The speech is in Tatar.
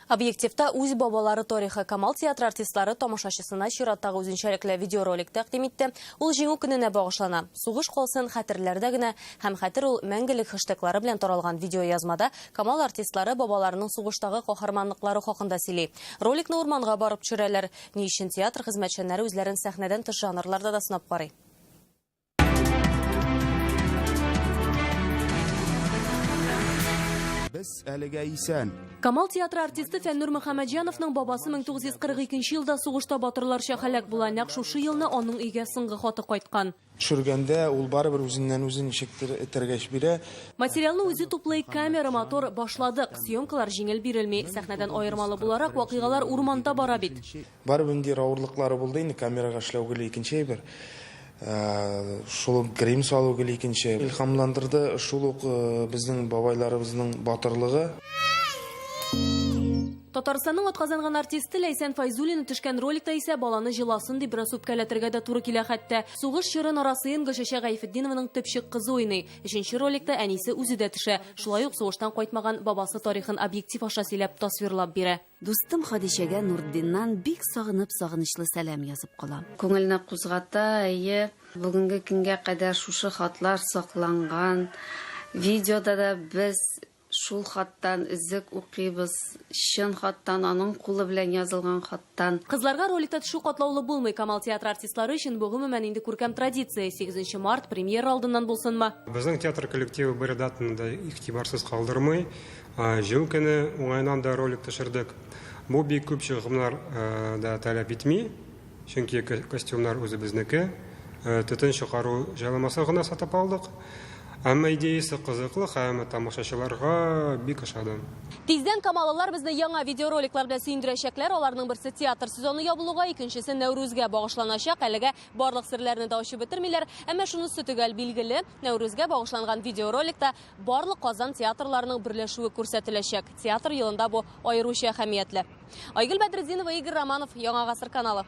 Объективта үз бабалары тарихы Камал театр артистлары тамашачысына чираттагы үзенчәлекле видеоролик тәкъдим итте. Ул җиңү көненә багышлана. Сугыш калсын хәтерләрдә генә һәм хәтер ул мәңгелек хэштеглары белән таралган видеоязмада Камал артистлары бабаларының сугыштагы каһарманлыклары хакында сөйли. Роликны урманга барып төшерәләр. Ни өчен театр хезмәтчәннәре үзләрен сәхнәдән тыш жанрларда да сынап карый. Без әлегә исән. Камал театры артисты Фәннур Мөхәммәтҗановның бабасы 1942 елда сугышта батырларча һәлак була. Нәкъ шушы елны аның өйгә соңгы хаты кайткан. Төшергәндә ул барыбер үзеннән үзен ничектер этәргәч бирә. Материалны үзе туплый, камера, мотор башладык. Съемкалар җиңел бирелми. Сәхнәдән аермалы буларак вакыйгалар урманда бара бит. Барыбер инде авырлыклары булды инде камерага эшләүгә икенче бер. Шул грим салуга икенче илһамландырды. Шул ук безнең бабайларыбызның батырлыгы. Татарстанның атказанган артисты Ләйсән Файзуллина төшкән роликта исә баланы җыласын дип бераз үпкәләтергә дә туры килә хәтта. Сугыш чорын Арасыен Гөлшәшә Гайфетдинованың төпчек кызы уйный. Өченче роликта әнисе үзе дә төшә. Шулай ук сугыштан кайтмаган бабасы тарихын объектив аша сөйләп тасвирлап бирә. Дустым Хадишәгә Нурдиннан бик сагынычлы сәлам язып калам. Күңелне кузгата, бүгенге көнгә кадәр шушы хатлар сакланган. Видеода да без шул хаттан изек укыйбыз, чын хаттан, аның кулы белән язылган хаттан. Кызларга роликта төшү катлаулы булмый. Камал театр артистлары өчен бу гомумән инде күркәм традиция. 8 март премьера алдыннан булсынмы? Безнең театр коллективы бер датаны да игътибарсыз калдырмый. Җыл көне уңайнан да ролик төшердек. Бу бик күп чыгымнар да таләп итми, чөнки костюмнар үзебезнеке. Төтен чыгару җайламасы гына сатып алдык. Әмма идеясы кызыклы һәм тамашачыларга бик ошады. Тиздән камаллылар безне яңа видеороликлар белән сөендерәчәкләр. Аларның берсе театр сезоны ябылуга, икенчесе Нәүрүзгә багышланачак. Әлегә барлык серләрне дә ачып бетермиләр. Әмма шунысы төгәл билгеле, Нәүрүзгә багышланган видеороликта барлык Казан театрларының берләшүе күрсәтеләчәк. Театр елында бу аеруча әһәмиятле. Айгөл Бәдретдинова, Игорь Романов, Яңа гасыр каналы.